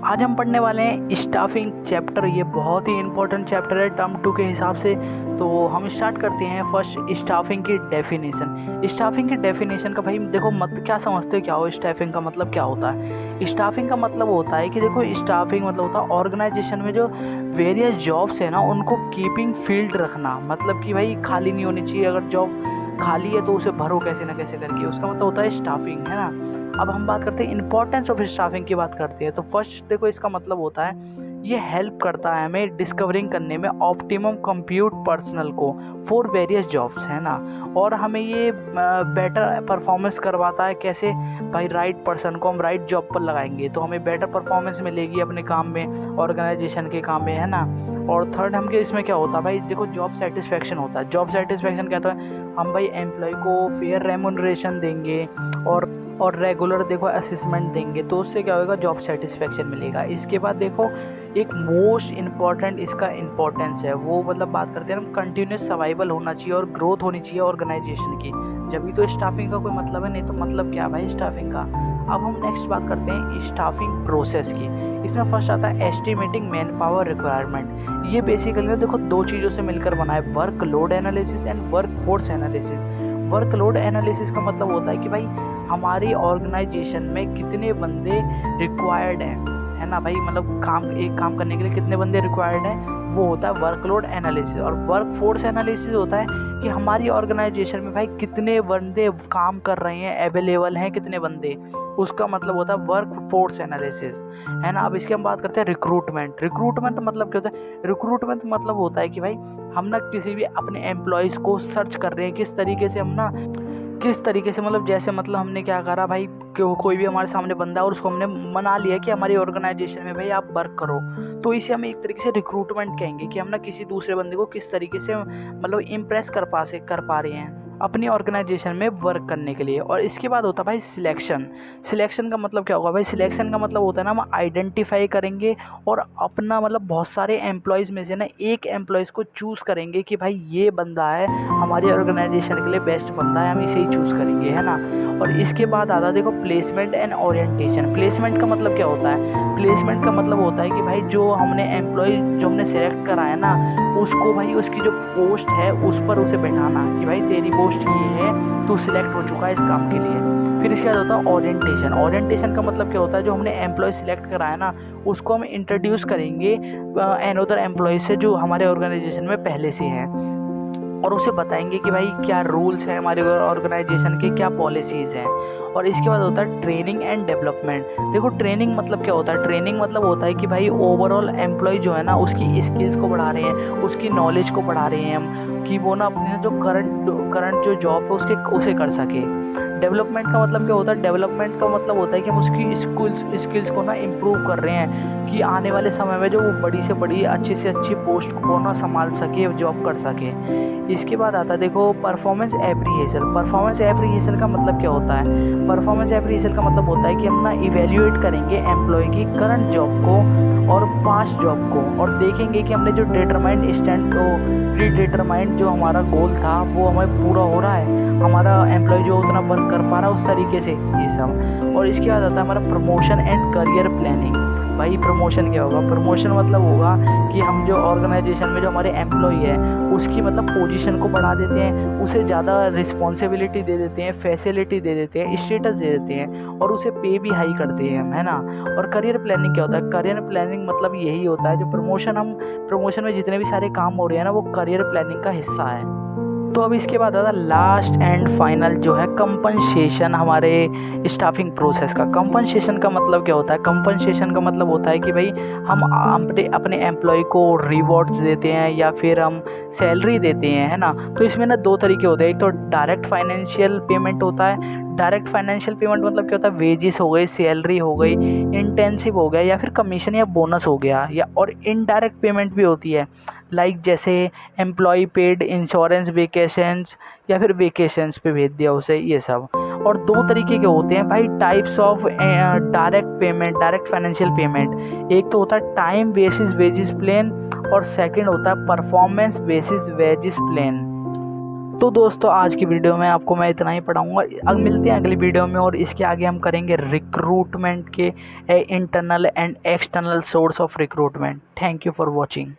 आज हम पढ़ने वाले हैं स्टाफिंग चैप्टर। ये बहुत ही इंपॉर्टेंट चैप्टर है टर्म 2 के हिसाब से। तो हम स्टार्ट करते हैं फर्स्ट स्टाफिंग की डेफिनेशन। स्टाफिंग की डेफिनेशन का भाई देखो मत क्या समझते हो, क्या हो स्टाफिंग का मतलब क्या होता है। स्टाफिंग का मतलब होता है कि देखो स्टाफिंग मतलब होता है ऑर्गेनाइजेशन में जो वेरियस जॉब्स है ना उनको कीपिंग फील्ड रखना। मतलब कि भाई खाली नहीं होनी चाहिए, अगर जॉब खाली है तो उसे भरो कैसे ना कैसे करके, उसका मतलब होता है स्टाफिंग, है ना। अब हम बात करते हैं इंपॉर्टेंस ऑफ स्टाफिंग की बात करते हैं। तो फर्स्ट देखो इसका मतलब होता है ये हेल्प करता है हमें डिस्कवरिंग करने में ऑप्टिमम कंप्यूट पर्सनल को फॉर वेरियस जॉब्स, है ना। और हमें ये बेटर परफॉर्मेंस करवाता है। कैसे भाई, राइट पर्सन को हम राइट जॉब पर लगाएंगे तो हमें बेटर परफॉर्मेंस मिलेगी अपने काम में, ऑर्गेनाइजेशन के काम में, है ना। और थर्ड हम के इसमें क्या होता है भाई, देखो जॉब सेटिस्फेक्शन होता है। जॉब सेटिस्फेक्शन क्या होता है, हम भाई एम्प्लॉय को फेयर रेमुनरेशन देंगे और रेगुलर देखो असेसमेंट देंगे तो उससे क्या होगा, जॉब सेटिस्फेक्शन मिलेगा। इसके बाद देखो एक मोस्ट इम्पॉर्टेंट इसका इम्पोर्टेंस है, वो मतलब बात करते हैं हम कंटिन्यूस सर्वाइवल होना चाहिए और ग्रोथ होनी चाहिए ऑर्गेनाइजेशन की। जब भी तो स्टाफिंग का कोई मतलब है, नहीं तो मतलब क्या भाई स्टाफिंग का। अब हम नेक्स्ट बात करते हैं स्टाफिंग प्रोसेस की। इसमें फर्स्ट आता है एस्टिमेटिंग मैन पावर रिक्वायरमेंट। ये बेसिकली देखो दो चीज़ों से मिलकर बना है, work load analysis and work force analysis. Workload analysis का मतलब होता है कि भाई हमारी ऑर्गेनाइजेशन में कितने बंदे रिक्वायर्ड हैं, है ना भाई। मतलब एक काम करने के लिए कितने बंदे रिक्वायर्ड हैं, वो होता है वर्कलोड एनालिसिस। और वर्क फोर्स एनालिसिस होता है कि हमारी ऑर्गेनाइजेशन में भाई कितने बंदे काम कर रहे हैं, अवेलेबल हैं कितने बंदे, उसका मतलब होता है वर्क फोर्स एनालिसिस, है ना। अब इसकी हम बात करते हैं रिक्रूटमेंट। रिक्रूटमेंट मतलब क्या होता है, रिक्रूटमेंट मतलब होता है कि भाई हम ना किसी भी अपने एम्प्लॉयज़ को सर्च कर रहे हैं, किस तरीके से हम ना किस तरीके से मतलब जैसे मतलब हमने क्या करा भाई, कोई भी हमारे सामने बंदा है और उसको हमने मना लिया कि हमारी ऑर्गेनाइजेशन में भाई आप वर्क करो, तो इसे हम एक तरीके से रिक्रूटमेंट कहेंगे कि हम ना किसी दूसरे बंदे को किस तरीके से मतलब इम्प्रेस कर पा रहे हैं अपनी ऑर्गेनाइजेशन में वर्क करने के लिए। और इसके बाद होता है भाई सिलेक्शन। सिलेक्शन का मतलब क्या होगा भाई, सिलेक्शन का मतलब होता है ना हम आइडेंटिफाई करेंगे और अपना मतलब बहुत सारे एम्प्लॉयज़ में से ना एक एम्प्लॉयज़ को चूज़ करेंगे कि भाई ये बंदा है हमारी ऑर्गेनाइजेशन के लिए बेस्ट बंदा है, हम इसे ही चूज़ करेंगे, है ना। और इसके बाद आता देखो प्लेसमेंट एंड ओरिएंटेशन। प्लेसमेंट का मतलब क्या होता है, प्लेसमेंट का मतलब होता है कि भाई जो हमने सेलेक्ट करा है ना उसको भाई उसकी जो पोस्ट है उस पर उसे बैठाना कि भाई तेरी पोस्ट ये है, तू सिलेक्ट हो चुका है इस काम के लिए। फिर इसके बाद होता है ओरिएंटेशन। ओरिएंटेशन का मतलब क्या होता है, जो हमने एम्प्लॉय सिलेक्ट करा है ना उसको हम इंट्रोड्यूस करेंगे अनदर एम्प्लॉय से जो हमारे ऑर्गेनाइजेशन में पहले से हैं, और उसे बताएंगे कि भाई क्या रूल्स हैं हमारे ऑर्गेनाइजेशन के, क्या पॉलिसीज़ हैं। और इसके बाद होता है ट्रेनिंग एंड डेवलपमेंट। देखो ट्रेनिंग मतलब क्या होता है, ट्रेनिंग मतलब होता है कि भाई ओवरऑल एम्प्लॉय जो है ना उसकी स्किल्स को बढ़ा रहे हैं, उसकी नॉलेज को बढ़ा रहे हैं हम, कि वो ना अपने जो करंट जो जॉब है उसे कर सके। डेवलपमेंट का मतलब क्या होता है, डेवलपमेंट का मतलब होता है कि हम उसकी स्किल्स को ना इम्प्रूव कर रहे हैं कि आने वाले समय में जो वो बड़ी से बड़ी अच्छी से अच्छी पोस्ट को ना संभाल सके, जॉब कर सके। इसके बाद आता है देखो परफॉर्मेंस एप्रीशिएशन। परफॉर्मेंस एप्रीशिएशन का मतलब क्या होता है, परफॉर्मेंस एप्रीशिएशन का मतलब होता है कि हम ना इवेल्युएट करेंगे एम्प्लॉय की करंट जॉब को और पास्ट जॉब को, और देखेंगे कि हमने जो डिटरमाइंड स्टैंड प्री डिटरमाइंड जो हमारा गोल था वो हमें पूरा हो रहा है, हमारा एम्प्लॉय जो उतना वर्क कर पा रहा है उस तरीके से, ये सब। और इसके बाद आता है हमारा प्रमोशन एंड करियर प्लानिंग। भाई प्रमोशन क्या होगा, प्रमोशन मतलब होगा कि हम जो ऑर्गेनाइजेशन में जो हमारे एम्प्लॉय है उसकी मतलब पोजीशन को बढ़ा देते हैं, उसे ज़्यादा रिस्पॉन्सिबिलिटी दे देते हैं, फैसिलिटी दे देते हैं, स्टेटस दे देते हैं और उसे पे भी हाई करते हैं, है ना। और करियर प्लानिंग क्या होता है, करियर प्लानिंग मतलब यही होता है जो प्रमोशन में जितने भी सारे काम हो रहे हैं ना वो करियर प्लानिंग का हिस्सा है। तो अब इसके बाद आता है लास्ट एंड फाइनल जो है कंपनसेशन हमारे स्टाफिंग प्रोसेस का। कंपनसेशन का मतलब क्या होता है, कंपनसेशन का मतलब होता है कि भाई हम अपने एम्प्लॉय को रिवॉर्ड्स देते हैं या फिर हम सैलरी देते हैं, है ना। तो इसमें ना दो तरीके होते हैं, एक तो डायरेक्ट फाइनेंशियल पेमेंट होता है। डायरेक्ट फाइनेंशियल पेमेंट मतलब क्या होता है, वेजेस हो गई, सैलरी हो गई, इंटेंसिव हो गया या फिर कमीशन या बोनस हो गया, या और इनडायरेक्ट पेमेंट भी होती है लाइक जैसे एम्प्लॉय पेड इंश्योरेंस वेकेशंस या फिर वेकेशंस पे भेज दिया उसे, ये सब। और दो तरीके के होते हैं भाई types of direct payment, direct financial payment. एक तो होता है टाइम बेसिस वेजेस प्लान और सेकंड होता है परफॉर्मेंस बेसिस वेजेस प्लान। तो दोस्तों आज की वीडियो में आपको मैं इतना ही पढ़ाऊँगा। अब मिलते हैं अगली वीडियो में, और इसके आगे हम करेंगे रिक्रूटमेंट के internal and external source of recruitment. Thank you for watching.